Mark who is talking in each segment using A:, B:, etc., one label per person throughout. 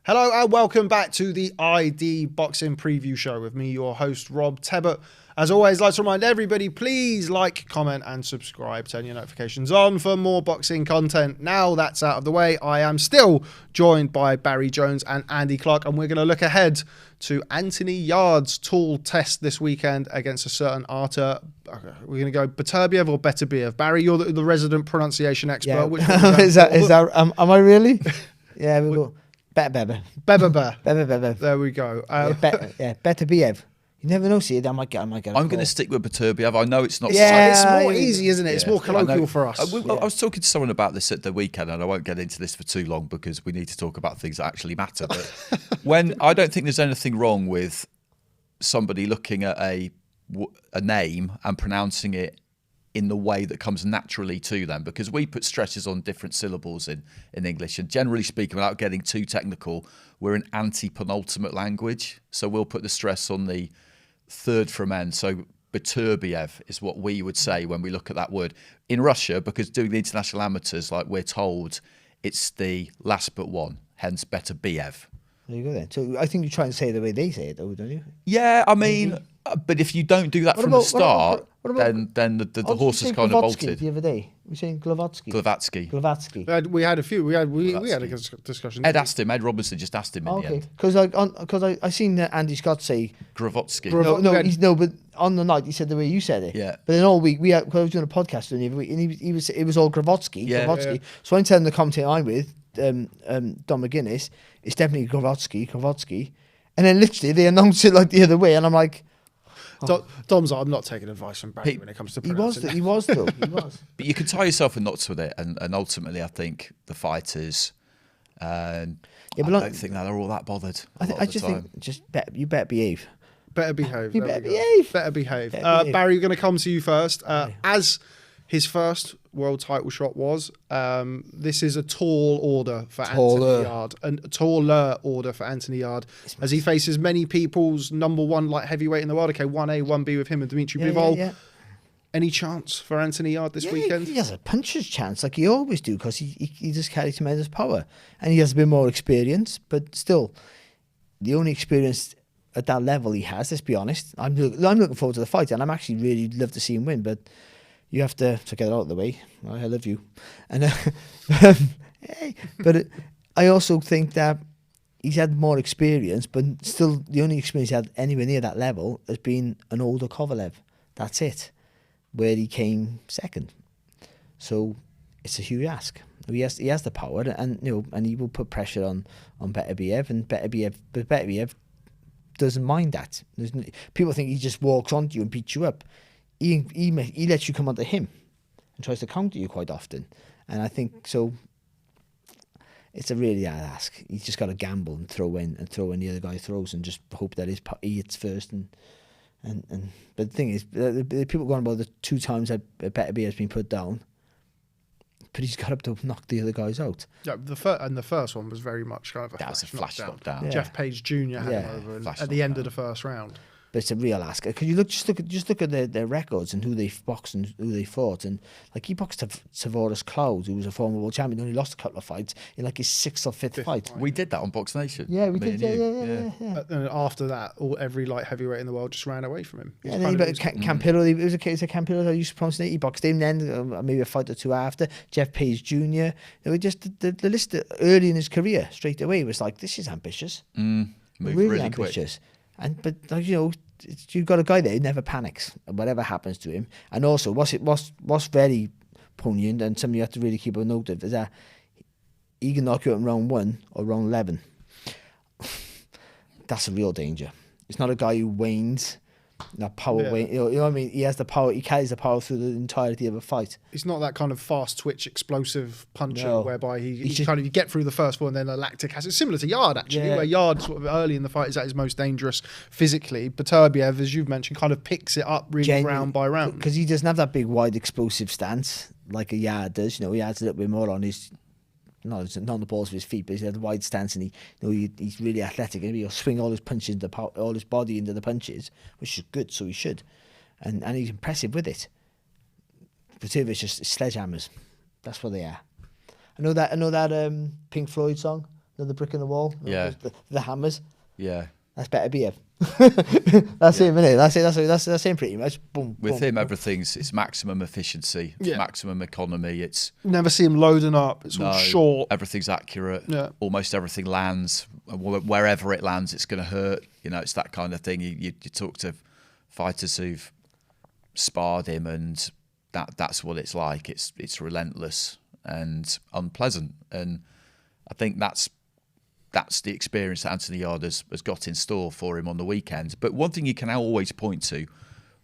A: Hello and welcome back to the ID Boxing Preview Show with me, your host, Rob Tebbett. As always, I'd like to remind everybody, please like, comment and subscribe. Turn your notifications on for more boxing content. Now that's out of the way, I am still joined by Barry Jones and Andy Clark, and we're going to look ahead to Anthony Yarde's tall test this weekend against a certain Artur. We're going to go Beterbiev or Beterbiev. Barry, you're the resident pronunciation expert.
B: Yeah.
A: Which one
B: is that am I really? Yeah, we go. Better.
A: There we go.
B: Beterbiev. You never know, see it. I might get.
C: I'm going to stick with Beterbiev. I know it's not.
A: It's more easy, isn't it? It's more colloquial for us.
C: I was talking to someone about this at the weekend, and I won't get into this for too long because we need to talk about things that actually matter. But I don't think there's anything wrong with somebody looking at a name and pronouncing it in the way that comes naturally to them, because we put stresses on different syllables in English, and generally speaking, without getting too technical, we're an anti-penultimate language, so we'll put the stress on the third from end. So Beterbiev is what we would say when we look at that word. In Russia, because doing the international amateurs, like we're told, it's the last but one, hence Beterbiev.
B: There you go then. So I think you try and say it the way they say it, though, don't you?
C: Yeah, I mean, but if you don't do that from the start, then the horse is kind of bolted.
B: The other day, we were saying Glavatsky.
A: We had a few. We had a discussion.
C: Ed Robinson just asked him in the end.
B: Because I seen Andy Scott say
C: Gravotsky.
B: But on the night he said the way you said it.
C: Yeah.
B: But then all week I was doing a podcast the other week, and it was all Gravotsky.
C: Yeah.
B: Gravotsky. So I'm telling the commentator I'm with, Don McGuinness, it's definitely Gravotsky. And then literally they announced it like the other way, and I'm like,
A: Dom's like, I'm not taking advice from Barry when it comes to pronouncing.
B: He was.
C: But you can tie yourself in knots with it, and ultimately I think the fighters, I don't think that they're all that bothered.
B: I just think you better behave.
A: Better behave.
B: You better behave.
A: Better behave. Barry, we're going to come to you first. As his first world title shot was, this is a tall order for Anthony Yarde, and a taller order for Anthony Yarde, as he faces many people's number one light heavyweight in the world. Okay, 1A, 1B with him and Dmitry Bivol. Yeah. Any chance for Anthony Yarde this weekend?
B: He has a puncher's chance, like he always do, because he just carries tremendous power, and he has a bit more experience, but still, the only experience at that level he has, let's be honest. I'm looking forward to the fight, and I'm actually really love to see him win, but you have to get it out of the way. I love you. And but I also think that he's had more experience, but still the only experience he had anywhere near that level has been an older Kovalev. That's it, where he came second. So it's a huge ask. He has the power, and and he will put pressure on Beterbiev, and Beterbiev doesn't mind that. People think he just walks onto you and beats you up. He lets you come onto him and tries to counter you quite often, and I think so. It's a really hard ask. He's just got to gamble and throw in the other guy throws, and just hope that he hits first. And but the thing is, the people going about the 2 times that Beterbiev has been put down, but he's got up to knock the other guys out.
A: Yeah, the first one was very much kind of a flash knockdown.
C: Yeah.
A: Jeff Page Jr. had him over at the end of the first round.
B: But it's a real ask. Because you just look at their records and who they've boxed and who they fought, and like he boxed Tavoris Cloud, who was a former world champion, only lost a couple of fights in like his 6th or 5th fight.
C: We did that on Box Nation.
B: Yeah, we did. Yeah.
A: And after that, every light heavyweight in the world just ran away from him.
B: And then Campillo, it was a case of Campillo. I used to pronounce it. He boxed him then, maybe a fight or two after. Jeff Page Jr. Just the list early in his career straight away was like, this is ambitious,
C: really
B: ambitious. But you've got a guy there who never panics, whatever happens to him. And also, what's very poignant, and something you have to really keep a note of, is that he can knock you out in round 1 or round 11. That's a real danger. It's not a guy who wanes. That power weight, you know what I mean? He has the power. He carries the power through the entirety of a fight.
A: He's not that kind of fast twitch, explosive puncher whereby you get through the first one and then a lactic acid. Similar to Yarde, actually, where Yarde sort of early in the fight is at his most dangerous physically. Beterbiev, as you've mentioned, kind of picks it up really round by round,
B: because he doesn't have that big, wide, explosive stance like a Yarde does. He adds a little bit more on his. Not on the balls of his feet, but he's had a wide stance, and he's really athletic, and he'll swing all his punches all his body into the punches, which is good. So he should, and he's impressive with it. Beterbiev just sledgehammers. That's what they are. I know that Pink Floyd song, the brick in the wall.
C: Yeah.
B: The hammers.
C: Yeah.
B: That's Beterbiev. That's him, isn't it? That's him pretty much. Boom.
C: With
B: boom,
C: him,
B: boom.
C: it's maximum efficiency, it's maximum economy. It's
A: Never see him loading up. It's all short.
C: Everything's accurate.
A: Yeah.
C: Almost everything lands. Wherever it lands, it's going to hurt. It's that kind of thing. You talk to fighters who've sparred him, and that's what it's like. It's relentless and unpleasant, and I think that's the experience that Anthony Yarde has got in store for him on the weekend. But one thing you can always point to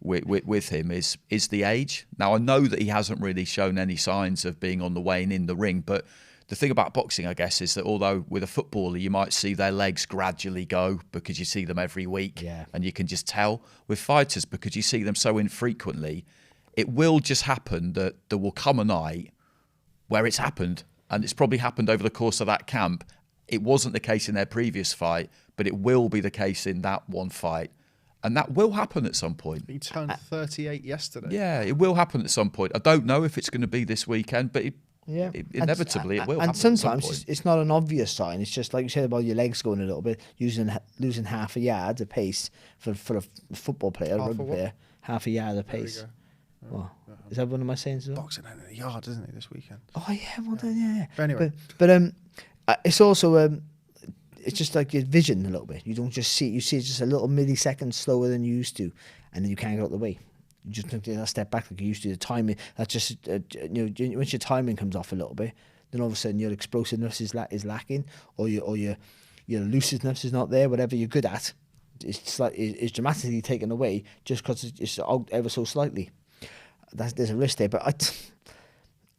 C: with him is the age. Now, I know that he hasn't really shown any signs of being on the wane in the ring, but the thing about boxing, I guess, is that although with a footballer you might see their legs gradually go because you see them every week, and you can just tell, with fighters, because you see them so infrequently, it will just happen that there will come a night where it's happened, and it's probably happened over the course of that camp. It wasn't the case in their previous fight, but it will be the case in that one fight. And that will happen at some point.
A: He turned 38 yesterday.
C: Yeah, it will happen at some point. I don't know if it's going to be this weekend, but inevitably it will happen.
B: And sometimes it's not an obvious sign. It's just like you said about your legs going a little bit, losing half a yard of pace for a football player, a rugby player, half a yard of pace. Well, is that one of my sayings?
A: Boxing Anthony Yarde, isn't he, this weekend?
B: Oh yeah, well done, yeah.
A: But anyway,
B: but it's also it's just like your vision a little bit. You don't just see it. You see it just a little millisecond slower than you used to, and then you can't get out of the way. You just take that step back like you used to. The timing, that's just once your timing comes off a little bit, then all of a sudden your explosiveness is lacking, or your elusiveness is not there. Whatever you're good at, it's dramatically taken away just because it's out ever so slightly. There's a risk there, but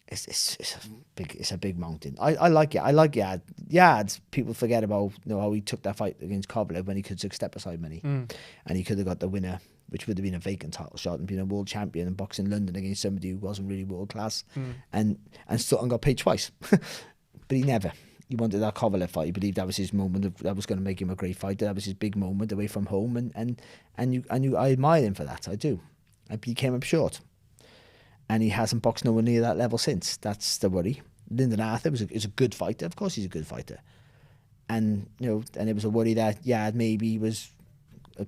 B: it's a big mountain. I like it. I like Yarde. Yarde, people forget about how he took that fight against Kovalev when he could take step aside money, and he could have got the winner, which would have been a vacant title shot, and been a world champion and boxing London against somebody who wasn't really world class, and still got paid twice. But he never. He wanted that Kovalev fight. He believed that was his moment. That was going to make him a great fighter. That was his big moment away from home, and I admire him for that. I do. He came up short. And he hasn't boxed nowhere near that level since. That's the worry. Lyndon Arthur is a good fighter. Of course, he's a good fighter. And and it was a worry that Yarde maybe was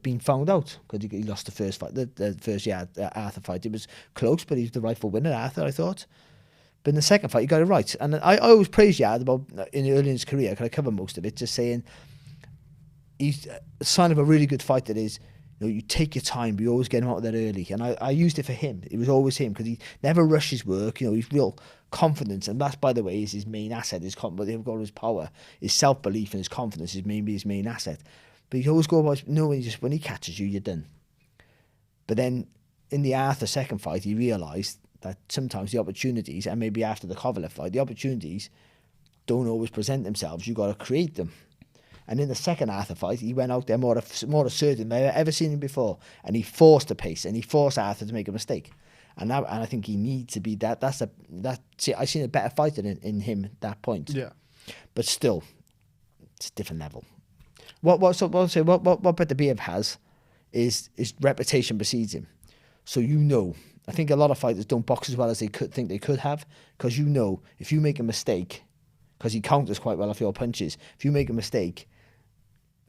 B: being found out because he lost the first fight, the first Arthur fight. It was close, but he's the rightful winner, Arthur, I thought. But in the second fight, he got it right. And I always praise Yarde about early in his career, because I cover most of it, just saying he's a sign of a really good fighter is. You take your time, but you always get him out of there early. And I used it for him. It was always him, because he never rushes work. He's real confidence. And that's, by the way, is his main asset. His his power, his self-belief and his confidence is maybe his main asset. But you always go about, when he catches you, you're done. But then in the Arthur second fight, he realised that sometimes the opportunities, and maybe after the Kovalev fight, the opportunities don't always present themselves. You've got to create them. And in the second Arthur fight, he went out there more assertive than I've ever seen him before. And he forced the pace, and he forced Arthur to make a mistake. And I think he needs to be that. I've seen a better fighter in him at that point. Yeah. But still, it's a different level. What Beterbiev has is reputation precedes him. So I think a lot of fighters don't box as well as they think they could have, because if you make a mistake, because he counters quite well off your punches, if you make a mistake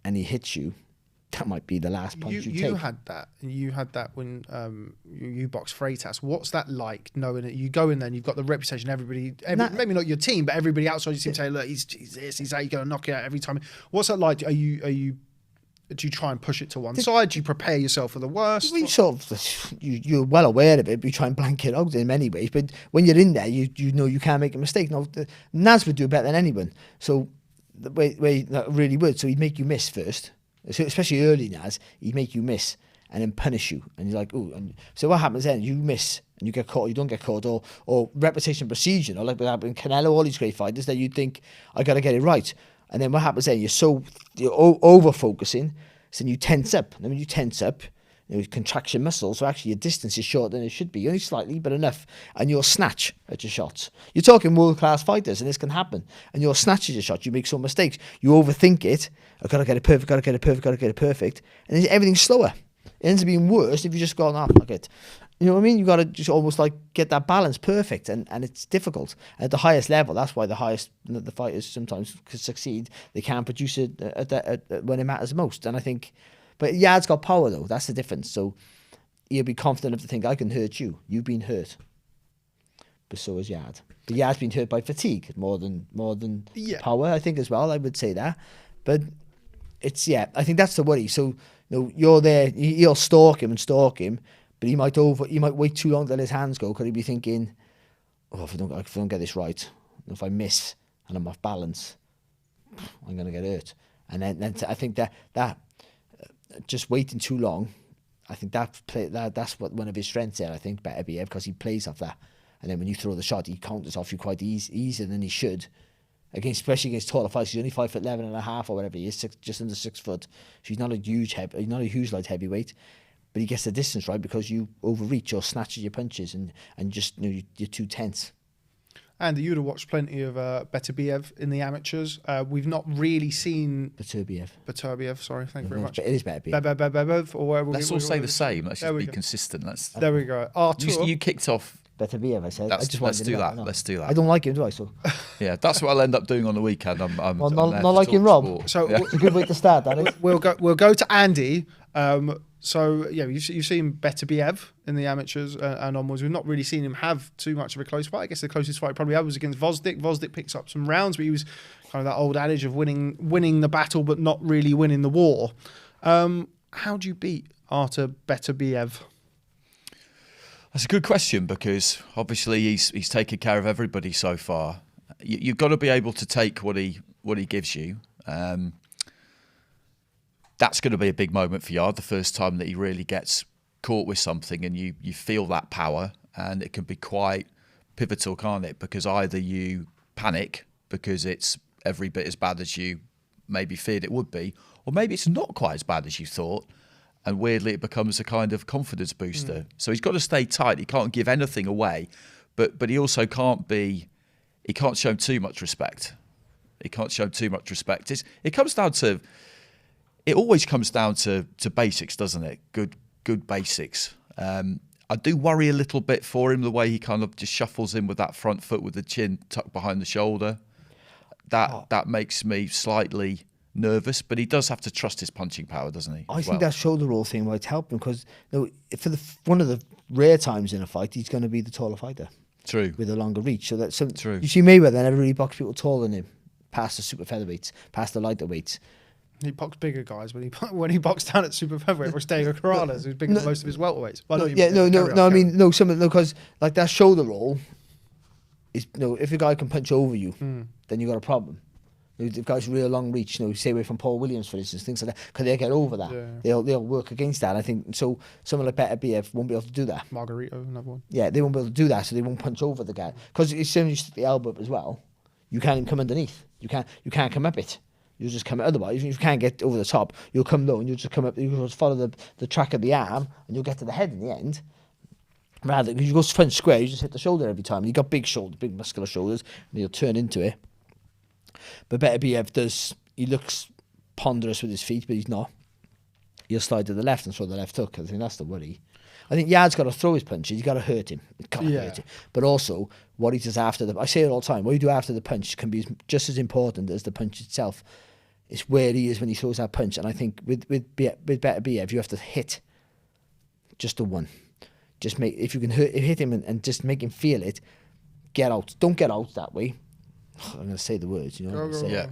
B: and he hits you, that might be the last punch you take.
A: You had that when you boxed Freitas. What's that like, knowing that you go in there and you've got the reputation, maybe not your team, but everybody outside you seem to say, look, he's this, he's that, you're going to knock it out every time. What's that like? Do you try and push it to one side? Do you prepare yourself for the worst?
B: You're well aware of it, but you try and blank it out in many ways. But when you're in there, you know you can't make a mistake. Now, Naz would do better than anyone. So the way that really would. So he'd make you miss first. So especially early Naz, he'd make you miss and then punish you. And you're like, oh. So what happens then? You miss and you get caught, you don't get caught, or reputation precedes you. Like in Canelo, all these great fighters, that you'd think, I got to get it right. And then what happens then? You're over-focusing, so then you tense up. And then when you tense up, you contract your muscles, so actually your distance is shorter than it should be, only slightly, but enough. And you'll snatch at your shots. You're talking world-class fighters, and this can happen. And you'll snatch at your shots. You make some mistakes. You overthink it. I've got to get it perfect, got to get it perfect, got to get it perfect. And then everything's slower. It ends up being worse if you just go, fuck it. You know what I mean? You got to just almost like get that balance perfect, and it's difficult at the highest level. That's why the fighters sometimes could succeed. They can't produce it when it matters most. And I think, but Yarde's got power though. That's the difference. So he'll be confident enough to think, I can hurt you. You've been hurt, but so is Yarde. But Yarde's been hurt by fatigue more than power. I think as well. I would say that, but it's I think that's the worry. So you're there. You'll stalk him. But he might wait too long to let his hands go. Could he be thinking, oh, if I don't get this right, if I miss and I'm off balance, I'm going to get hurt. And then I think that just waiting too long, I think that's what one of his strengths there. I think Beterbiev, because he plays off that. And then when you throw the shot, he counters off you quite easier than he should. Especially against taller fighters. He's only 5'11.5" or whatever he is, just under 6 foot. So he's not a huge light heavyweight. But he gets the distance right because you overreach or snatches your punches and just you're too tense.
A: And you'd have watched plenty of Beterbiev in the amateurs. We've not really seen Beterbiev. Sorry, thank you very much.
B: It is Beterbiev.
A: Or whatever.
C: Let's all say the same. Let's just be consistent.
A: There we go. Artur,
C: you kicked off.
B: Beterbiev, I said.
C: Let's do that. Let's do that.
B: I don't like him, do I? So
C: yeah, that's what I'll end up doing on the weekend. I'm
B: not liking Rob.
C: Sport.
B: So it's a good way to start. That is.
A: We'll go to Andy. So yeah, you've seen Beterbiev in the amateurs and onwards. We've not really seen him have too much of a close fight. I guess the closest fight he probably had was against Vosdik. Vosdik picks up some rounds, but he was kind of that old adage of winning the battle, but not really winning the war. How do you beat Artur Beterbiev?
C: That's a good question, because obviously he's taken care of everybody so far. You've got to be able to take what he gives you. That's going to be a big moment for Yarde, the first time that he really gets caught with something, and you feel that power, and it can be quite pivotal, can't it? Because either you panic because it's every bit as bad as you maybe feared it would be, or maybe it's not quite as bad as you thought, and weirdly it becomes a kind of confidence booster. So he's got to stay tight. He can't give anything away, but he also can't show too much respect. He can't show too much respect. It always comes down to basics, doesn't it? Good basics. I do worry a little bit for him, the way he kind of just shuffles in with that front foot with the chin tucked behind the shoulder. That makes me slightly nervous, but he does have to trust his punching power, doesn't he?
B: I think that shoulder roll thing might help him, because for one of the rare times in a fight, he's going to be the taller fighter.
C: True.
B: With a longer reach. So that's
C: true.
B: You see Mayweather never really box people taller than him, past the super featherweights, past the lighter weights.
A: He boxed bigger guys when he boxed down at super featherweight. Was Diego Corrales, who's bigger than most of his welterweights. Because
B: like that shoulder roll is if a guy can punch over you, then you got a problem. If the guy's real long reach, stay away from Paul Williams, for instance, things like that. Because they get over that, they'll work against that. I think so. Someone like Beterbiev won't be able to do that.
A: Margarito, another one.
B: Yeah, they won't be able to do that, so they won't punch over the guy. Because as soon as you stick the elbow up as well, you can't even come underneath. You can't come up it. You'll just come. Otherwise, if you can't get over the top, you'll come low and you'll just come up. You'll just follow the track of the arm, and you'll get to the head in the end. Rather, because you go front square, you just hit the shoulder every time. You got big muscular shoulders, and you'll turn into it. But Beterbiev he looks ponderous with his feet, but he's not. He'll slide to the left and throw the left hook. I think that's the worry. I think Yarde's got to throw his punches. He's got to hurt him. Hurt him. But also, what he does after I say it all the time, what you do after the punch can be just as important as the punch itself. It's where he is when he throws that punch. And I think with Beterbiev, you have to hit just the one. Just if you can hit him and just make him feel it, get out. Don't get out that way. I'm going to say the words,
C: Yeah.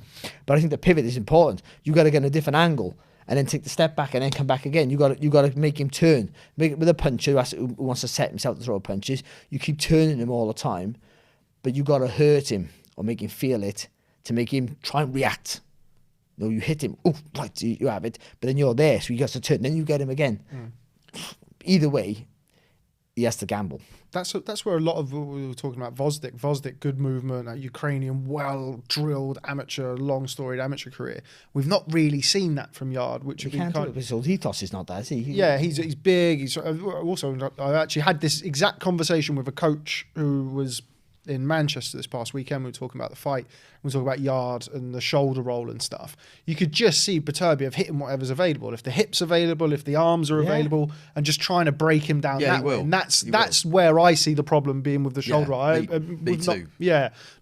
B: But I think the pivot is important. You got to get a different angle and then take the step back and then come back again. You got to make him turn. Make it with a puncher who wants to set himself to throw punches. You keep turning him all the time, but you got to hurt him or make him feel it to make him try and react. You hit him. Oh, right, you have it. But then you're there, so you got to turn. Then you get him again. Either way, he has to gamble.
A: That's where a lot of we were talking about Vosdik, good movement, a Ukrainian, well-drilled amateur, long-storied amateur career. We've not really seen that from Yarde, which would be kind of...
B: His ethos is not that, is he?
A: Yeah, he's big. He's also... I actually had this exact conversation with a coach who was in Manchester this past weekend, we were talking about the fight, we were talking about Yarde and the shoulder roll and stuff. You could just see Beterbiev hitting whatever's available. If the hip's available, if the arms are available, and just trying to break him down that way. And that's where I see the problem being with the shoulder roll.
C: Me too.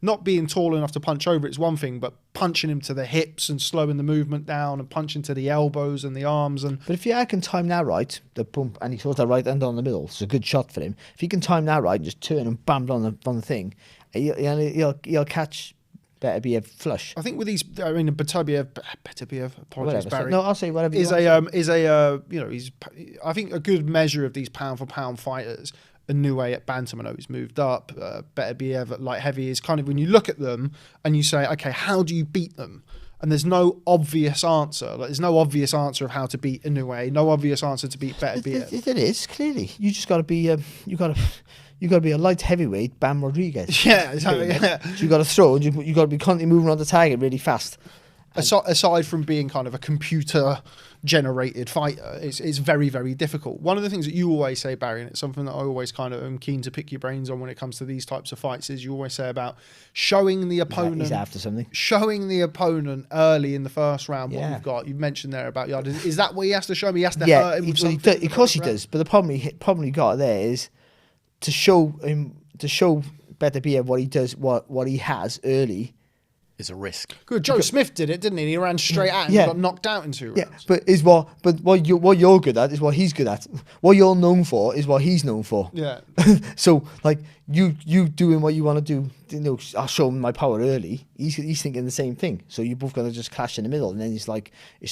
A: Not being tall enough to punch over it's one thing, but punching him to the hips and slowing the movement down and punching to the elbows and the arms. But
B: if Yarde can time that right, the pump, and he throws that right hand on the middle, it's a good shot for him. If he can time that right, just turn and bam on the thing, he'll catch Beterbiev flush.
A: I think with these, I mean, Beterbiev, apologies, Barry.
B: No, I'll say whatever.
A: He's I think a good measure of these pound for pound fighters. Inoue at bantam, I know he's moved up. Beterbiev at light heavy is kind of, when you look at them and you say, okay, how do you beat them? And there's no obvious answer. There's no obvious answer of how to beat Inoue. No obvious answer to beat Beterbiev.
B: It is clearly. You just got to be. You got to be a light heavyweight, Bam Rodriguez.
A: Yeah, exactly.
B: So you got to throw, and you got to be constantly moving on the target really fast.
A: Aside from being kind of a computer-generated fighter, it's very, very difficult. One of the things that you always say, Barry, and it's something that I always kind of am keen to pick your brains on when it comes to these types of fights, is you always say about showing the opponent.
B: He's after something.
A: Showing the opponent early in the first round what we've got. You've mentioned there about Yarde. Is that what he has to show me? He has to hurt him with something?
B: Of course he does. But the problem he got there is to show Beterbiev what he does, what he has early.
C: Is a risk.
A: Good. Joe Smith did it, didn't he? He ran straight at him and got knocked out in 2 rounds.
B: Yeah, but what you're good at is what he's good at. What you're known for is what he's known for.
A: Yeah.
B: So like you doing what you want to do, I'll show him my power early. He's thinking the same thing. So you're both gonna just clash in the middle, and then it's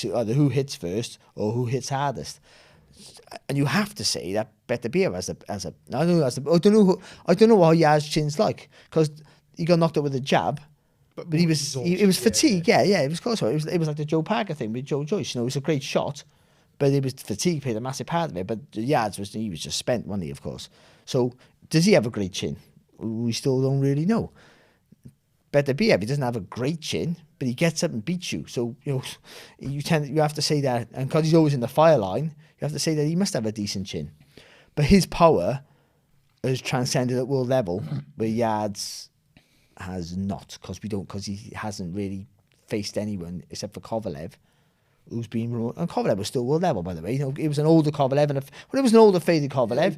B: either who hits first or who hits hardest. And you have to say that Beterbiev I don't know what Yarde's chin's like, because he got knocked out with a jab. But he was fatigued. Yeah, it was close. It was like the Joe Parker thing with Joe Joyce. It was a great shot, but it was fatigue played a massive part of it. But Yarde's he was just spent, wasn't he? Of course. So does he have a great chin? We still don't really know. Beterbiev, he doesn't have a great chin, but he gets up and beats you. So you have to say that, and because he's always in the fire line, you have to say that he must have a decent chin. But his power has transcended at world level, where Yarde's has not, because he hasn't really faced anyone except for Kovalev, who's been remote. And Kovalev was still world level, by the way. It was an older Kovalev, and it was an older faded Kovalev.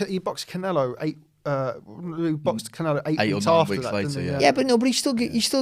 A: He boxed Canelo 8
C: weeks after that, later.
B: Yeah, but he still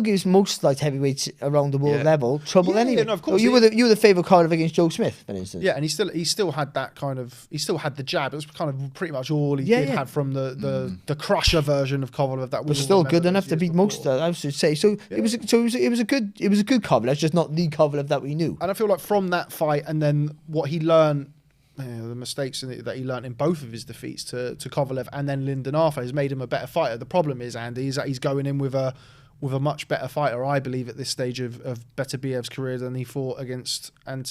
B: gives most light heavyweights around the world level trouble anyway.
A: No, of course.
B: You were the favourite Kovalev against Joe Smith, for instance.
A: Yeah, and he still had that kind of, he still had the jab. It was kind of pretty much all he did have from the crusher version of Kovalev. That was
B: still good enough to beat most. I should say. So it was a good Kovalev, just not the Kovalev that we knew.
A: And I feel like from that fight, and then what he learned. The mistakes that he learnt in both of his defeats to Kovalev and then Lyndon Arthur has made him a better fighter. The problem is, Andy, is that he's going in with a much better fighter, I believe, at this stage of Beterbiev's career than he fought against. I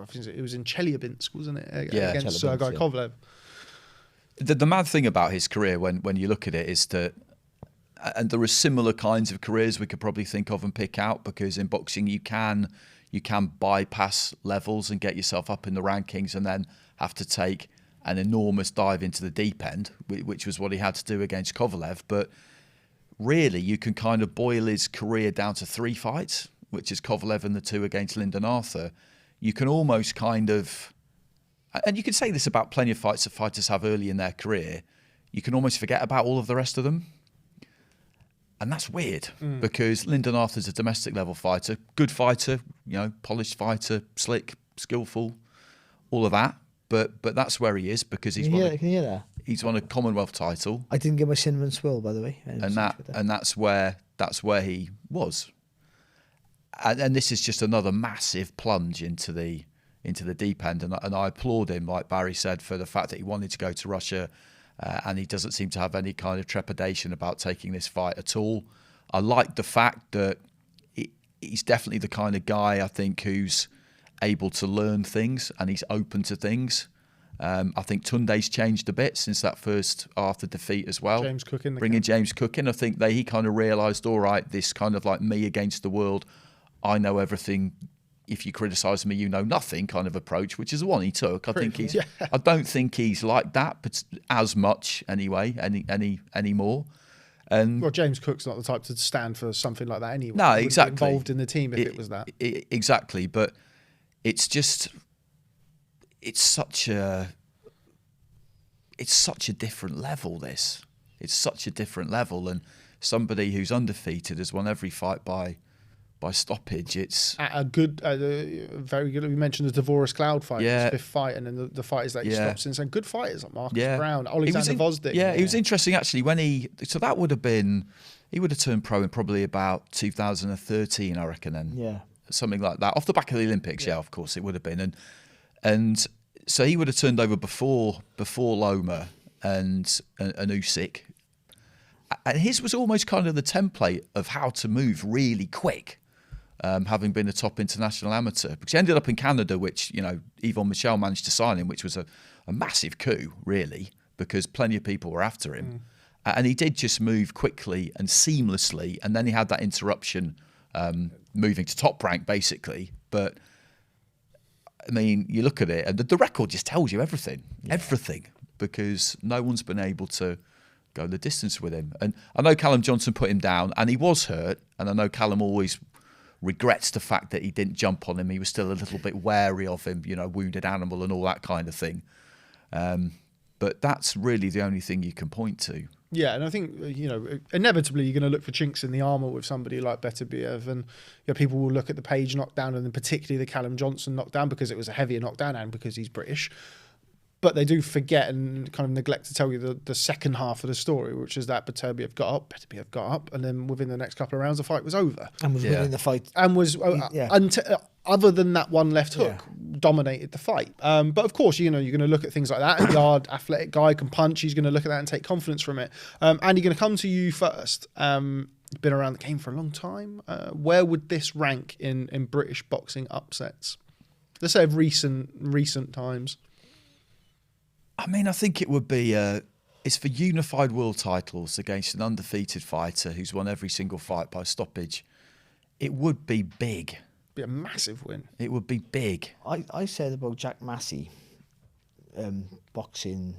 A: think it was in Chelyabinsk, wasn't it? Against Sergei Kovalev.
C: The mad thing about his career, when you look at it, is that, and there are similar kinds of careers we could probably think of and pick out, because in boxing you can bypass levels and get yourself up in the rankings and then have to take an enormous dive into the deep end, which was what he had to do against Kovalev. But really, you can kind of boil his career down to 3 fights, which is Kovalev and the 2 against Lyndon Arthur. You can almost kind of, and you can say this about plenty of fights that fighters have early in their career, you can almost forget about all of the rest of them. And that's weird, because Lyndon Arthur's a domestic level fighter, good fighter, polished fighter, slick, skillful, all of that. But that's where he is, because he's won a Commonwealth title.
B: I didn't get my cinnamon swirl, by the way.
C: And that's where he was. And this is just another massive plunge into the deep end. And I applaud him, like Barry said, for the fact that he wanted to go to Russia. And he doesn't seem to have any kind of trepidation about taking this fight at all. I like the fact that he's definitely the kind of guy, I think, who's able to learn things and he's open to things. I think Tunde's changed a bit since that first Arthur defeat as well.
A: James Cook in
C: bringing James Cook in. I think he kind of realised, all right, this kind of like me against the world, I know everything. If you criticise me, you know nothing kind of approach, which is the one he took. I don't think he's like that, but as much anyway, anymore. And
A: Well, James Cook's not the type to stand for something like that anyway.
C: No,
A: He wouldn't be
C: exactly.
A: involved in the team if it was that.
C: Exactly, but it's such a different level. It's such a different level, and somebody who's undefeated has won every fight by stoppage. It's
A: At a very good. We mentioned the Dvorak Cloud fight,
C: Yeah.
A: his fifth fight, and then the fighters that he
C: Yeah.
A: stopped since. And good fighters like Marcus
C: Yeah.
A: Brown,
C: It was
A: Alexander Vosdick.
C: Yeah, it was interesting actually when he would have turned pro in probably about 2013, I reckon, then.
B: Yeah.
C: Something like that. Off the back of the Olympics, yeah, of course it would have been. And so he would have turned over before Loma and Usyk. And his was almost kind of the template of how to move really quick. Having been a top international amateur, because he ended up in Canada, which Yvon Michel managed to sign him, which was a massive coup, really, because plenty of people were after him, and he did just move quickly and seamlessly, and then he had that interruption, moving to top rank basically. But I mean, you look at it, and the record just tells you everything, because no one's been able to go the distance with him. And I know Callum Johnson put him down, and he was hurt, and I know Callum always regrets the fact that he didn't jump on him. He was still a little bit wary of him, wounded animal and all that kind of thing. But that's really the only thing you can point to.
A: Yeah, and I think, inevitably you're going to look for chinks in the armour with somebody like Beterbiev, and people will look at the Page knockdown and then particularly the Callum Johnson knockdown because it was a heavier knockdown and because he's British. But they do forget and kind of neglect to tell you the second half of the story, which is that Beterbiev got up, and then within the next couple of rounds, the fight was over.
B: And was winning the fight.
A: And was, other than that one left hook, dominated the fight. But of course, you're going to look at things like that. And Yarde, athletic guy, can punch. He's going to look at that and take confidence from it. Andy, going to come to you first. You've been around the game for a long time. Where would this rank in British boxing upsets? Let's say of recent times.
C: I mean, I think it would be it's for unified world titles against an undefeated fighter who's won every single fight by stoppage. It would be big.
A: Be a massive win.
C: It would be big.
B: I said about Jack Massey boxing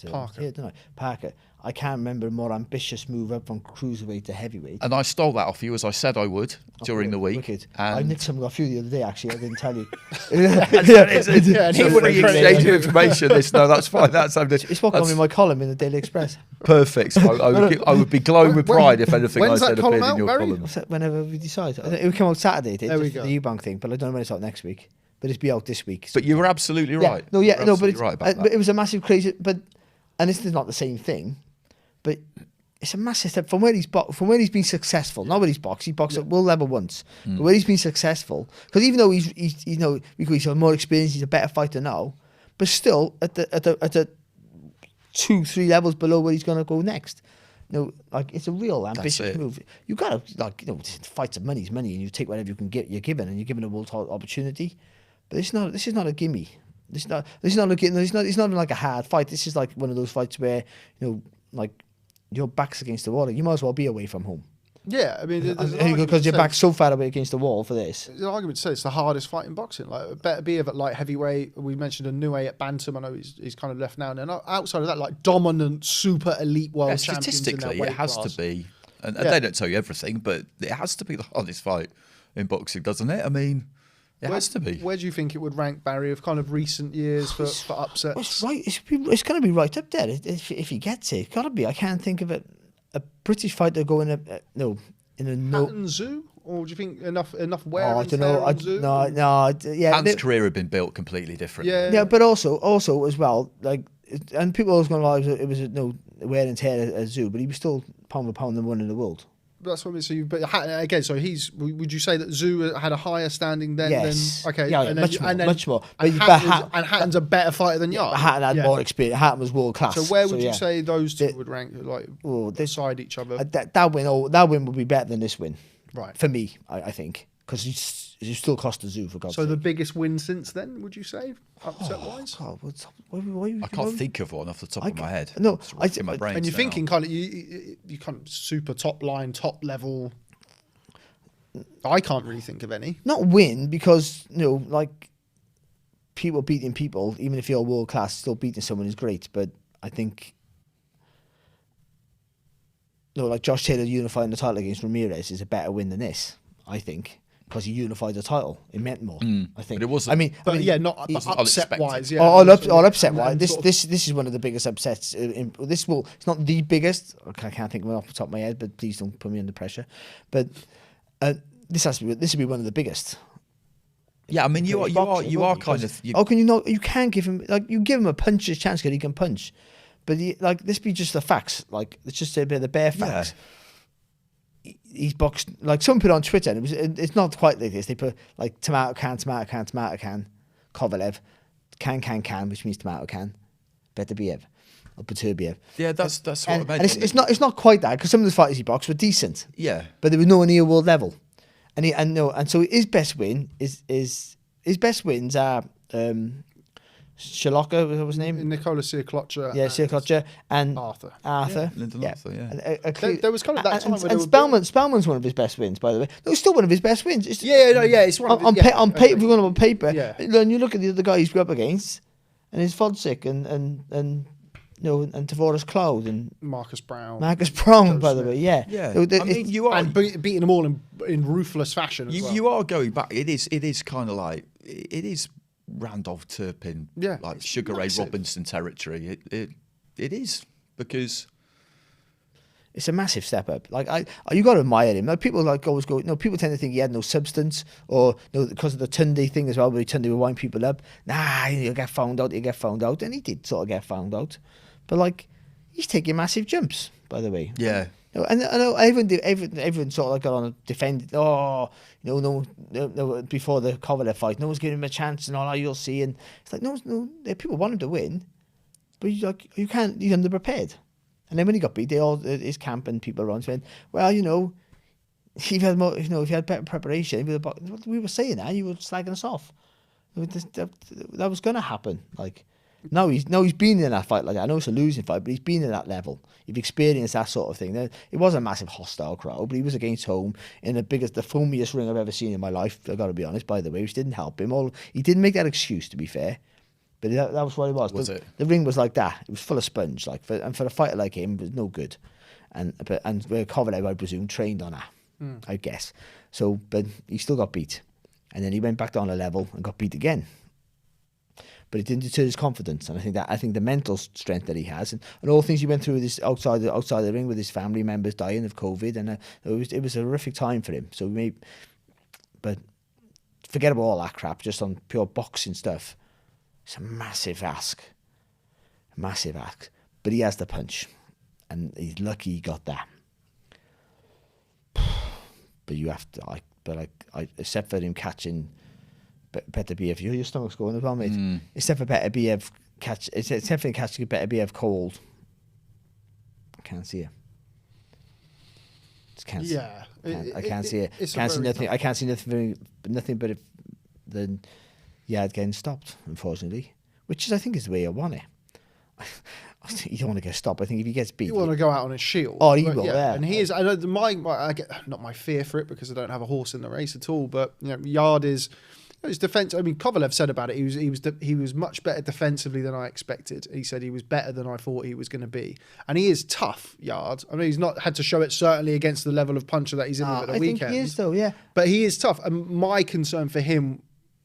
A: Parker.
B: Yeah, don't I? Parker. I can't remember a more ambitious move up from cruiserweight to heavyweight.
C: And I stole that off you, as I said I would during the week.
B: Wicked.
C: And
B: I nicked some off you the other day, actually. I didn't tell you.
C: It's a free exchange of information. No, that's fine.
B: It's what got me in my column in the Daily Express.
C: Perfect. So I would be glowing with pride if anything I
A: when's
C: said
A: that column
C: appeared in your
A: out, Barry?
C: column.
B: Whenever we decide. It will come out Saturday.
A: There we go.
B: The Eubank thing, but I don't know when it's out next week. But it's be out this week.
C: But you were absolutely right.
B: But
C: right about that.
B: But it was a massive crazy. And this is not the same thing, but it's a massive step from where he's been successful. Not where he's boxed. He boxed at world level once, but where he's been successful. Because even though he's more experienced, he's a better fighter now, but still at the 2-3 levels below where he's going to go next. It's a real ambitious move. You got to fights of money's money, and you take whatever you can get. You're given, and you're given a world title opportunity. But this is not a gimme. This is not it's not like a hard fight. This is like one of those fights where your back's against the wall. You might as well be away from home.
A: Yeah, I mean,
B: because your back's so far away against the wall for this.
A: There's an argument to say it's the hardest fight in boxing. Like Beterbiev at light heavyweight. We mentioned a Nue at bantam. I know he's kind of left now. And outside of that, like dominant, super elite world champions.
C: Statistically, it has to be, and they don't tell you everything, but it has to be the hardest fight in boxing, doesn't it? I mean, it has to be.
A: Where do you think it would rank, Barry, of kind of recent years for upsets?
B: It's right. It's going to be right up there if he gets it. It's got to be. I can't think of a British fighter going in a no.
A: Hatton Zoo, or do you think enough wear?
B: I don't know. Yeah.
C: Hatton's career had been built completely different.
B: Yeah, but also as well, and people always going to lie. It was wear and tear at Zoo, but he was still pound for pound number one in the world.
A: That's what I mean. So, but again, so would you say that Zoo had a higher standing then?
B: Yes.
A: Okay.
B: Yeah, much more.
A: And Hatton's a better fighter than Yarde.
B: Hatton had more experience. Hatton was world class.
A: So where would you say those two would rank, beside each other?
B: That win would be better than this win,
A: right?
B: For me, I think, because he still cost the Zoo for God's sake.
A: So the biggest win since then, would you say, upset wise?
C: I can't think of one off the top of my head.
B: No,
C: in my brain.
A: And you're thinking kind of you kind of super top line, top level. I can't really think of any.
B: Not win because people beating people, even if you're world class, still beating someone is great. But I think like Josh Taylor unifying the title against Ramirez is a better win than this, I think, because he unified the title. It meant more, I think.
C: But it wasn't.
A: Not upset wise. Yeah,
B: all upset wise. This is one of the biggest upsets. It's not the biggest. I can't think of it off the top of my head, but please don't put me under pressure. But this will be one of the biggest.
C: Yeah, I mean, you are kind of.
B: How can you not? You can't give him you give him a puncher's chance because he can punch, but this be just the facts. Like it's just a bit of the bare facts. Yeah. He's boxed like someone put on Twitter, and it's not quite like this. They put like tomato can, Kovalev, can, which means tomato can, Beterbiev or Beterbiev.
C: Yeah, that's what I meant.
B: And it's not quite that because some of the fighters he boxed were decent.
C: Yeah,
B: but there was no near world level. And so his best win his best wins are Shalaka, what was his name?
A: Nikola Sierklotcher.
B: Yeah, Sierklotcher and
A: Arthur.
C: Lyndon Arthur, yeah.
A: And, there was kind of that time when
B: Spellman's one of his best wins, by the way. No, it's still one of his best wins. It's
A: one of
B: on paper. If you're going on paper,
A: yeah.
B: Then you look at the other guy he's up against, and it's Vodzik and Tavoris Cloud and
A: Marcus Brown,
B: by the way, yeah.
C: I mean, you are
A: beating them all in ruthless fashion.
C: You are going back. It is kind of like it is Randolph Turpin, like Sugar Ray Robinson territory. It is because
B: it's a massive step up. Like you got to admire him. Like people always go. People tend to think he had no substance, or because of the Tunde thing as well, where Tunde would wind people up. Nah, you get found out, and he did sort of get found out. But like, he's taking massive jumps, by the way.
C: Yeah.
B: And I know everyone sort of like got on a defend. No, before the Kovalev fight, no one's giving him a chance and all that. You'll see, and it's like no, people want him to win, but you can't. He's underprepared. And then when he got beat, his camp and people around saying, well, if you had more, if you had better preparation, we were saying that you were slagging us off. That was going to happen. Like. No, he's been in that fight like that. I know it's a losing fight, but he's been in that level. You've experienced that sort of thing. It was a massive hostile crowd, but he was against home in the foamiest ring I've ever seen in my life. I've got to be honest, by the way, which didn't help him. He didn't make that excuse, to be fair, but that was what it was. The ring was like that. It was full of sponge. And for a fighter like him, it was no good. And where Kovalev, I presume, trained on that, I guess. So, but he still got beat, and then he went back down a level and got beat again. But it didn't deter his confidence, and I think the mental strength that he has, and all the things he went through with this outside the ring with his family members dying of COVID, and it was a horrific time for him. So but forget about all that crap. Just on pure boxing stuff, it's a massive ask. But he has the punch, and he's lucky he got that. But you have to, except for him catching. Beterbiev, your stomach's going as well, mate. Except for Beterbiev except for catching Beterbiev cold. I can't see it. I can't see it. Can't see nothing. I can't see nothing but the Yarde getting stopped, unfortunately. Which is, I think, is the way I want it. I think you don't want to get stopped. I think if he gets beat,
A: you want to go out on a shield.
B: Oh, he will. Yeah.
A: And he is. I know I get not my fear for it because I don't have a horse in the race at all. But Yarde is. His defense. I mean, Kovalev said about it. He was much better defensively than I expected. He said he was better than I thought he was going to be, and he is tough. Yarde. I mean, he's not had to show it certainly against the level of puncher that he's in at the weekend.
B: I think he is though. Yeah,
A: but he is tough. And my concern for him,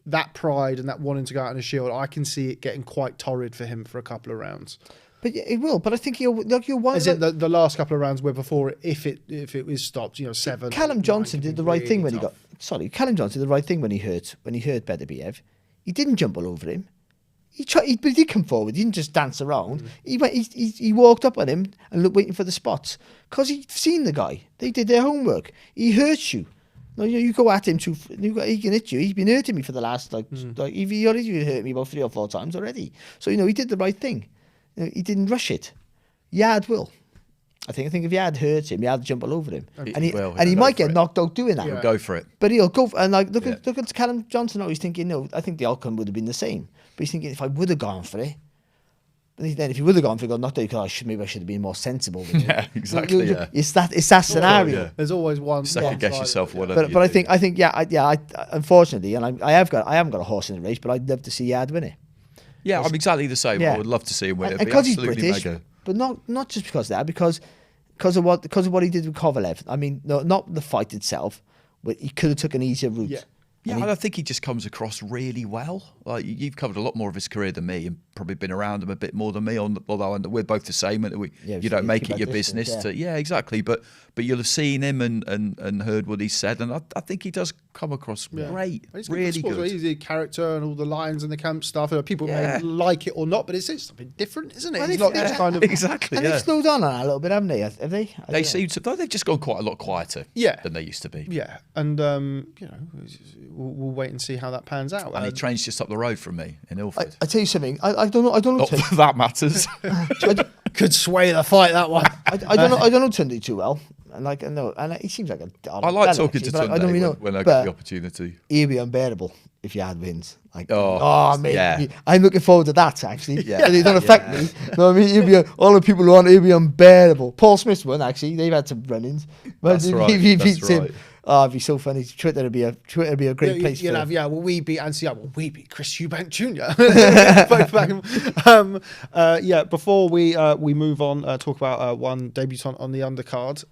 A: that pride and that wanting to go out on a shield, I can see it getting quite torrid for him for a couple of rounds.
B: But it will. But I think you'll want.
A: As in the last couple of rounds where before if it was stopped, 7.
B: Callum Johnson did the right thing when he got. Sorry, Callum Johnson did the right thing when he hurt Beterbiev. He didn't jump all over him. But he did come forward. He didn't just dance around. He walked up on him and looked, waiting for the spots because he'd seen the guy. They did their homework. He hurts you. No, you go at him he can hit you. He's been hurting me for the last he already hurt me about 3 or 4 times already. So he did the right thing. He didn't rush it. Yarde will. I think if Yarde hurts him, Yarde jump all over him, and he might get knocked out doing that.
C: He'll go for it,
B: but he'll go look at Callum Johnson now. He's thinking, I think the outcome would have been the same. But he's thinking, if I would have gone for it, then if he would have gone for it, got knocked out, maybe I should have been more sensible.
C: Yeah, exactly.
B: It's that scenario.
C: Yeah.
A: There's always one.
C: Second guess yourself. Whatever.
B: But I think I unfortunately, and I haven't got a horse in the race, but I'd love to see Yarde win it.
C: Yeah, I'm exactly the same. I would love to see him win it.
B: Because he's British, but not just because of that, because because of what he did with Kovalev. I mean, no, not the fight itself, but he could have took an easier route.
A: Yeah.
C: Yeah, and I think he just comes across really well. Like you've covered a lot more of his career than me, and probably been around him a bit more than me. Although we're both the same, and you don't make it your business to. Yeah, exactly. But you'll have seen him and heard what he said, and I think he does come across great, really good.
A: He's the character and all the lines and the camp stuff. People may like it or not, but it's something different, isn't it?
B: Well,
A: it's not just kind of
C: exactly.
B: And they've slowed down on that a little bit, haven't they? Have they?
C: They seem to. They've just gone quite a lot quieter. Than they used to be.
A: Yeah, and we'll wait and see how that pans out.
C: And he trains just up the road from me in Ilford.
B: I tell you something. I don't know. I don't know.
C: That matters.
A: Could sway the fight, that one.
B: I don't know. I don't know Tunde too well. And like I know, and he seems like
C: I like talking to Tunde
B: I don't really know.
C: when I get the opportunity.
B: He'd be unbearable if you had wins. Like, mate,
C: yeah.
B: I'm looking forward to that actually.
C: Yeah.
B: It don't affect me. No, I mean, all the people who want, he'd be unbearable. Paul Smith's won actually. They've had some run-ins.
C: That's right.
B: He beats him. Oh, it'd be so funny. Twitter would be a great place for it.
A: Well, we beat we beat Chris Eubank Jr. Before we move on, talk about one debutant on the undercard.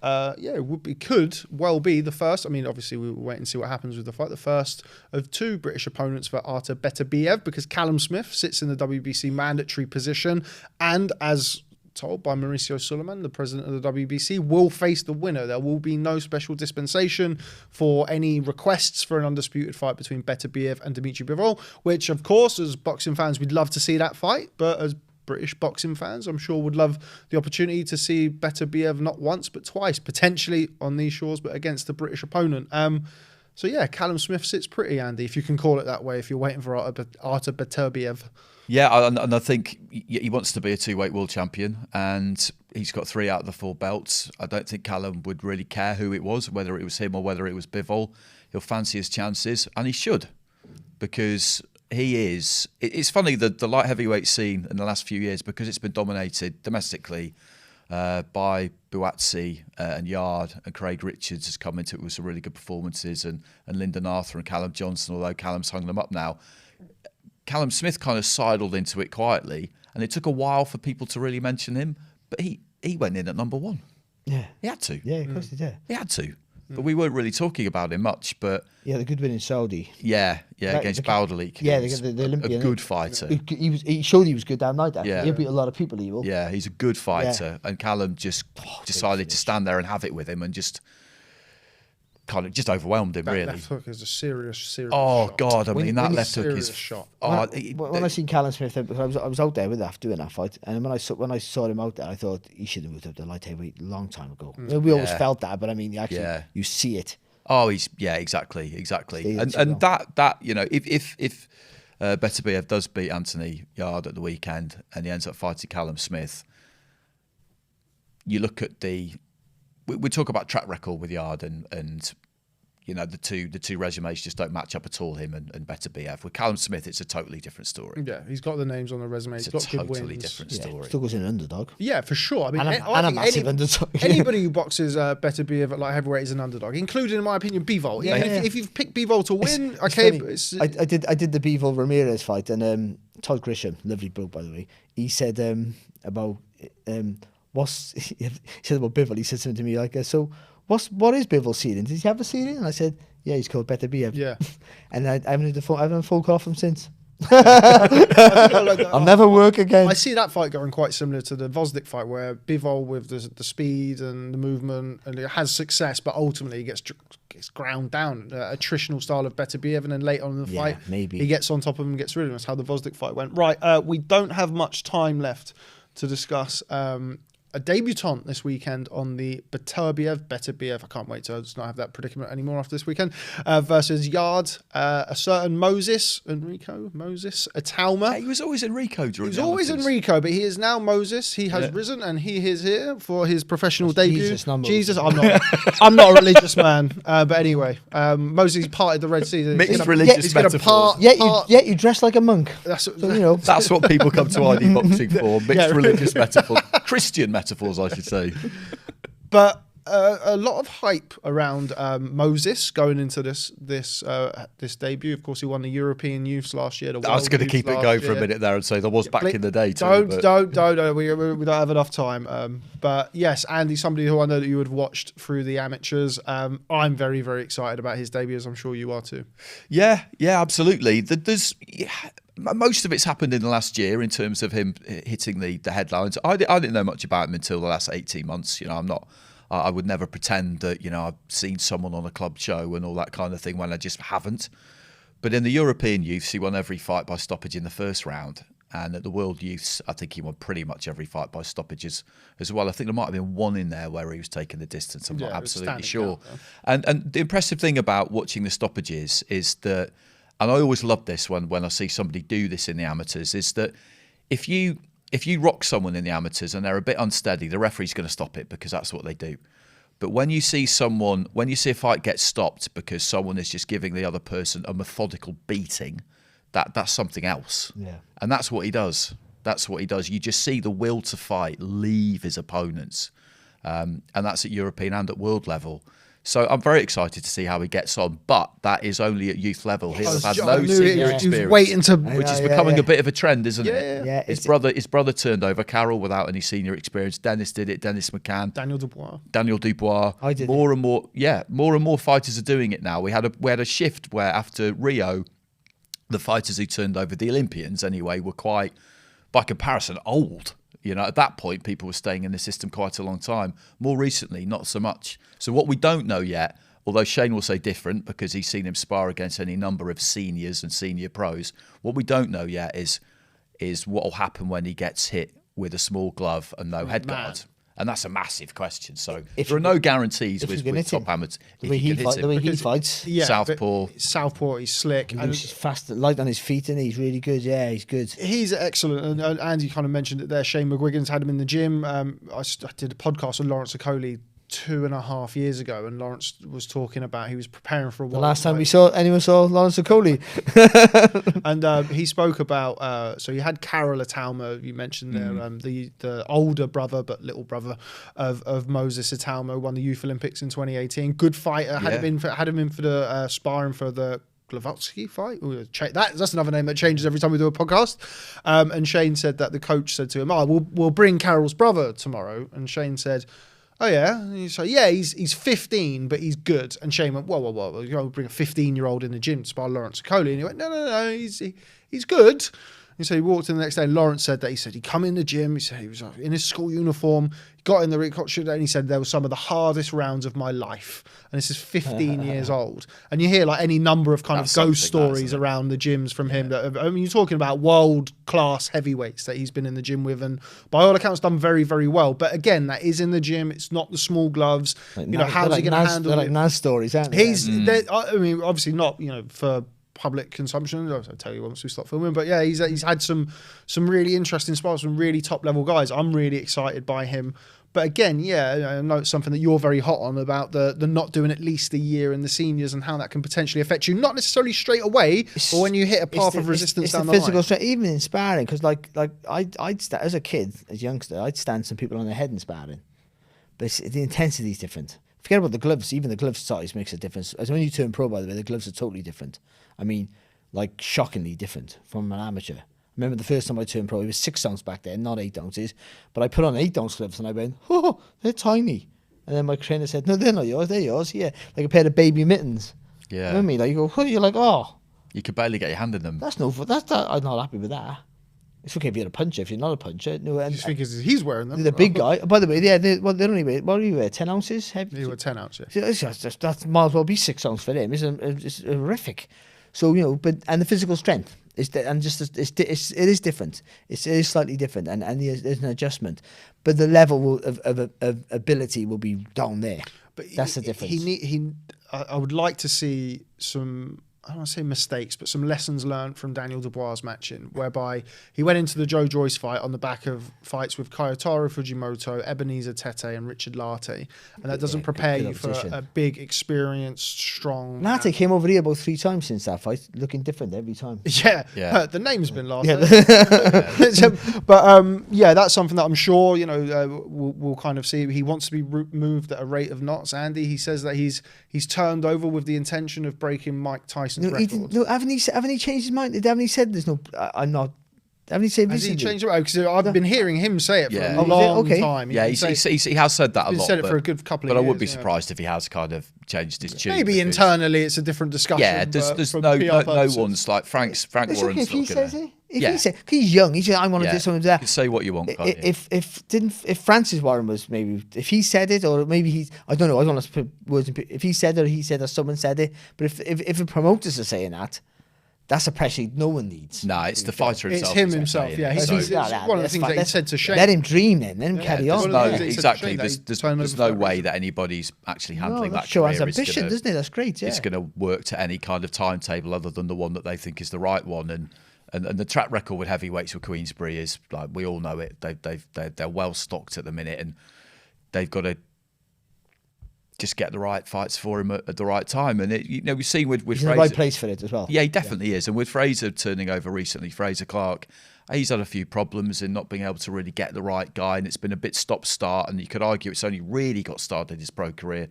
A: Could well be the first. I mean, obviously we will wait and see what happens with the fight. The first of two British opponents for Artur Beterbiev, because Callum Smith sits in the WBC mandatory position, and as told by Mauricio Suleiman, the president of the WBC, will face the winner. There will be no special dispensation for any requests for an undisputed fight between Beterbiev and Dmitry Bivol, which, of course, as boxing fans, we'd love to see that fight, but as British boxing fans, I'm sure would love the opportunity to see Beterbiev not once but twice, potentially on these shores, but against a British opponent. Callum Smith sits pretty, Andy, if you can call it that way, if you're waiting for Artur Beterbiev.
C: Yeah, and I think he wants to be a two-weight world champion, and he's got 3 out of the 4 belts. I don't think Callum would really care who it was, whether it was him or whether it was Bivol. He'll fancy his chances, and he should, because he is. It's funny, the light heavyweight scene in the last few years, because it's been dominated domestically by Buatsi and Yarde, and Craig Richards has come into it with some really good performances, and Lyndon Arthur and Callum Johnson, although Callum's hung them up now. Callum Smith kind of sidled into it quietly, and it took a while for people to really mention him, but he went in at number 1.
B: Yeah.
C: He had to.
B: Yeah, of course he did.
C: He had to. But we weren't really talking about him much, but...
B: Yeah, the good win in Saudi.
C: Yeah, against Bowderleek.
B: Yeah, the Olympian.
C: A good fighter.
B: He showed he was good that night, actually.
C: Yeah.
B: He beat a lot of people, he will.
C: Yeah, he's a good fighter, and Callum just decided to stand there and have it with him, and just kind of just overwhelmed him,
A: that
C: really.
A: Left hook is a serious
C: Oh
A: shot.
C: God, I mean that left hook is
A: shot.
B: When I seen Callum Smith, because I was out there with that doing that fight, and when I saw him out there, I thought he should have moved up to light heavyweight a long time ago. We always felt that, but I mean, actually, you see it.
C: Oh, exactly, and that if Beterbiev does beat Anthony Yarde at the weekend and he ends up fighting Callum Smith, you look at we talk about track record with Yarde and the two resumes just don't match up at all, him and Beterbiev. With Callum Smith, it's a totally different story.
A: Yeah, he's got the names on the resume. He's got good wins.
C: Totally different story.
B: Still goes in underdog.
A: Yeah, for sure. I mean,
B: and a massive underdog.
A: Anybody who boxes Beterbiev at light heavyweight is an underdog, including, in my opinion, Bivol. If you've picked Bivol to win,
B: I did the Bivol Ramirez fight, and Todd Grisham, lovely bloke by the way, he said about he said about Bivol. He said something to me like, so. What is Bivol's ceiling? Does he have a ceiling? And I said, yeah, he's called Beterbiev.
A: Yeah.
B: And I haven't had a phone call from him since. I'll never work again.
A: I see that fight going quite similar to the Vosdik fight, where Bivol with the speed and the movement, and it has success, but ultimately he gets ground down. Attritional style of Beterbiev, and then late on in the fight,
B: maybe
A: he gets on top of him and gets rid of him. That's how the Vosdik fight went. Right, we don't have much time left to discuss a debutant this weekend on the Beterbiev. I can't wait to not have that predicament anymore after this weekend. Versus Yarde, a certain Moses Itauma.
C: He was always Enrico during.
A: He was always Enrico, but he is now Moses. He has risen, and he is here for his professional debut. Jesus, I'm not a religious man, but anyway, Moses parted the Red Sea.
C: Mixed religious metaphors.
B: You dress like a monk.
A: That's
C: what people come to ID boxing for. Mixed religious metaphors, Christian metaphors, I should say.
A: But A lot of hype around Moses going into this debut. Of course, he won the European Youths last year.
C: I was going to keep it going for a minute there and say there was back in the day too.
A: Don't. We don't have enough time. But yes, Andy, somebody who I know that you had watched through the amateurs. I'm very, very excited about his debut, as I'm sure you are too.
C: Yeah, absolutely. Most of it's happened in the last year in terms of him hitting the headlines. I didn't know much about him until the last 18 months. I would never pretend that, I've seen someone on a club show and all that kind of thing when I just haven't. But in the European Youths, he won every fight by stoppage in the first round. And at the World Youths, I think he won pretty much every fight by stoppages as well. I think there might have been one in there where he was taking the distance. I'm not absolutely sure. And the impressive thing about watching the stoppages is that, and I always love this when I see somebody do this in the amateurs, is that if you rock someone in the amateurs and they're a bit unsteady, the referee's going to stop it because that's what they do. But when you see a fight get stopped because someone is just giving the other person a methodical beating, that's something else.
B: Yeah.
C: And that's what he does. You just see the will to fight leave his opponents. And that's at European and at world level. So I'm very excited to see how he gets on, but that is only at youth level. He'll have had no senior experience, which is becoming a bit of a trend, isn't it?
B: Yeah.
C: His brother turned over, Carroll, without any senior experience. Dennis did it. Dennis McCann, Daniel Dubois.
B: I did
C: more and more fighters are doing it now. We had a shift where after Rio, the fighters who turned over, the Olympians anyway, were quite, by comparison, old. At that point, people were staying in the system quite a long time. More recently, not so much. So what we don't know yet, although Shane will say different because he's seen him spar against any number of seniors and senior pros, what we don't know yet is what will happen when he gets hit with a small glove and no head guard. And that's a massive question. So there are no guarantees with top amateurs.
B: The way he fights.
A: Yeah,
C: Southpaw,
A: he's slick.
B: And he's fast, light on his feet, and he's really good. Yeah, he's good.
A: He's excellent. And Andy kind of mentioned it there. Shane McGuigan's had him in the gym. I did a podcast with Lawrence Okoli 2.5 years ago, and Lawrence was talking about he was preparing for a while.
B: The last time anyone saw Lawrence Okoli.
A: And he spoke about so you had Carol Itauma, you mentioned there, the older brother but little brother of Moses Itauma, won the Youth Olympics in 2018. Good fighter. Had him in for the sparring for the Glavotsky fight. That's another name that changes every time we do a podcast. And Shane said that the coach said to him, we'll bring Carol's brother tomorrow. And Shane said, oh yeah, and he's like, yeah, he's 15, but he's good. And Shane went, whoa, you bring a 15-year-old in the gym to spar Lawrence Okoli, and he went, no, he's good. And so he walked in the next day, and Lawrence said that he'd come in the gym. He said he was in his school uniform. He got in the recon, and he said there were some of the hardest rounds of my life. And this is 15 years old. And you hear like any number of kind of ghost stories around the gyms from him. You're talking about world-class heavyweights that he's been in the gym with, and by all accounts done very, very well. But again, that is in the gym. It's not the small gloves. How's he going to handle it?
B: They're like Naz stories, aren't they?
A: Obviously not, for public consumption. I'll tell you once we stop filming. But yeah, he's had some really interesting spots, some really top level guys. I'm really excited by him. But again, I know it's something that you're very hot on about the not doing at least a year in the seniors and how that can potentially affect you, not necessarily straight away, but when you hit a path of resistance down the
B: physical
A: line.
B: Strength, even in sparring, because I'd as a kid, as a youngster, I'd stand some people on their head in sparring, but the intensity is different. Forget about the gloves. Even the glove size makes a difference. As when you turn pro, by the way, the gloves are totally different. I mean, like shockingly different from an amateur. I remember the first time I turned pro, it was 6 ounce back then, not 8 ounces. But I put on 8 ounce gloves and I went, oh, they're tiny. And then my trainer said, no, they're not yours, they're yours. Yeah, like a pair of baby mittens.
C: Yeah.
B: You know what I mean? Like, you go, you're like, oh.
C: You could barely get your hand in them.
B: I'm not happy with that. It's okay if you're a puncher. If you're not a puncher, no.
A: And just because he's wearing them.
B: The big guy. By the way, they only weigh. What do you wear? 10 ounces heavy.
A: He were 10 ounces.
B: That might as well be 6 ounces for him. It's horrific. So and the physical strength is it is different. It is slightly different, and there's an adjustment, but the level of ability will be down there. But that's the difference.
A: I would like to see some I don't want to say mistakes, but some lessons learned from Daniel Dubois' matching, whereby he went into the Joe Joyce fight on the back of fights with Kayotaro Fujimoto, Ebenezer Tete, and Richard Lartey, and that doesn't prepare you for a big, experienced, strong.
B: Lartey came over here about 3 times since that fight, looking different every time.
A: Yeah. The name's been Lartey.
B: Yeah.
A: But yeah, that's something that I'm sure we'll kind of see. He wants to be moved at a rate of knots. Andy, he says that he's turned over with the intention of breaking Mike Tyson's record.
B: Haven't he changed his mind? Haven't he said there's no? I'm not. Haven't he said
A: Has
B: recently?
A: he changed it? Because I've been hearing him say it for
C: Yeah.
A: a long
B: Okay.
A: time.
C: Yeah, he has said that a lot.
A: He's said it for a good couple of
C: but
A: years.
C: I would be surprised if he has kind of changed his tune.
A: Maybe
C: because-
A: internally it's a different discussion.
C: Yeah, there's no one's like Frank
B: It's
C: Warren's
B: okay if he
C: not
B: says
C: gonna.
B: it. If he says, he's young, he said, I want to do something to that.
C: You can say what you want, can't you?
B: If Francis Warren was if he said it, or maybe I don't know, I don't want to put words in, if he said it, or he said, or someone said it, but if the promoters are saying that, that's a pressure no one needs.
C: No, it's the fighter
A: It's
C: himself.
A: him
C: who's
A: himself,
C: saying
A: yeah.
C: it.
A: He's
C: So-
A: one of the things that he said to Shane.
B: Let him dream then, let him carry on.
A: one of the
C: No,
A: things that he said to
C: exactly.
A: Shane,
C: There's
A: that he turned
C: no
A: over
C: way
A: for
C: that anybody's actually handling that
B: shows
C: career.
B: ambition, doesn't it? That's great. Yeah.
C: It's going to work to any kind of timetable other than the one that they think is the right one. And the track record with heavyweights with Queensberry is, like, we all know it. They're well stocked at the minute, and they've got to just get the right fights for him at the right time. And we've seen with
B: He's
C: Fraser,
B: in the right place for it as well.
C: Yeah, he definitely is. And with Fraser turning over recently, Fraser Clark, he's had a few problems in not being able to really get the right guy, and it's been a bit stop-start. And you could argue it's only really got started his pro career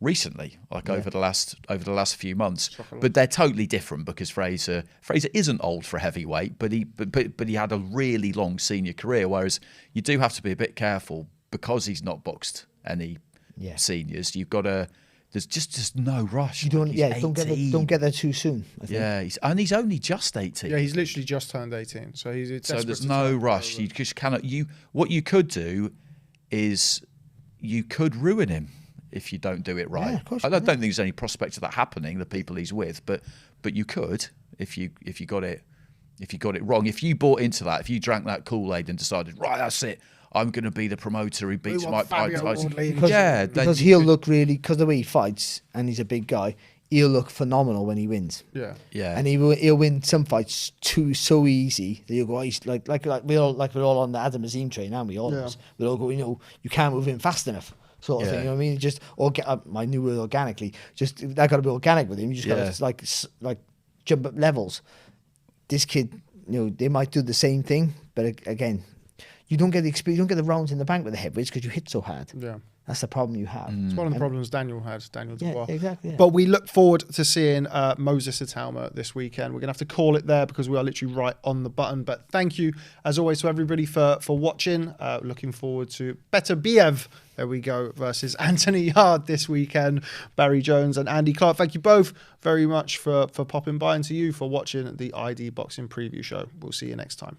C: recently, over the last few months. But they're totally different because Fraser isn't old for a heavyweight, but he had a really long senior career. Whereas you do have to be a bit careful because he's not boxed any seniors. You've got to. There's just no rush.
B: You don't get there too soon. I think.
C: Yeah, he's only just 18.
A: Yeah, he's literally just turned 18, so he's
C: so there's no rush. You just cannot. What you could do is you could ruin him if you don't do it right.
B: Yeah, of course
C: I don't think there's any prospect of that happening. The people he's with, but you could if you got it wrong. If you bought into that, if you drank that Kool-Aid and decided, right, that's it, I'm going to be the promoter who beats Mike Tyson.
B: Because he'll look really, because the way he fights and he's a big guy, he'll look phenomenal when he wins.
A: Yeah.
B: And he'll win some fights so easy that you'll go, he's like we're all on the Adam Azim train, aren't we? We're all going, you can't move in fast enough. Sort of thing, you know what I mean? Just my new word, organically. Just that got to be organic with him. You just got to like jump up levels. This kid, they might do the same thing, but again, you don't get the experience, you don't get the rounds in the bank with the heavyweights because you hit so hard.
A: Yeah.
B: That's the problem you have.
A: It's one of the problems Daniel Dubois.
B: Yeah, exactly. Yeah.
A: But we look forward to seeing Moses Itauma this weekend. We're going to have to call it there because we are literally right on the button. But thank you, as always, to everybody for watching. Looking forward to Beterbiev, there we go, versus Anthony Yarde this weekend. Barry Jones and Andy Clark, thank you both very much for popping by, and to you for watching the ID Boxing Preview Show. We'll see you next time.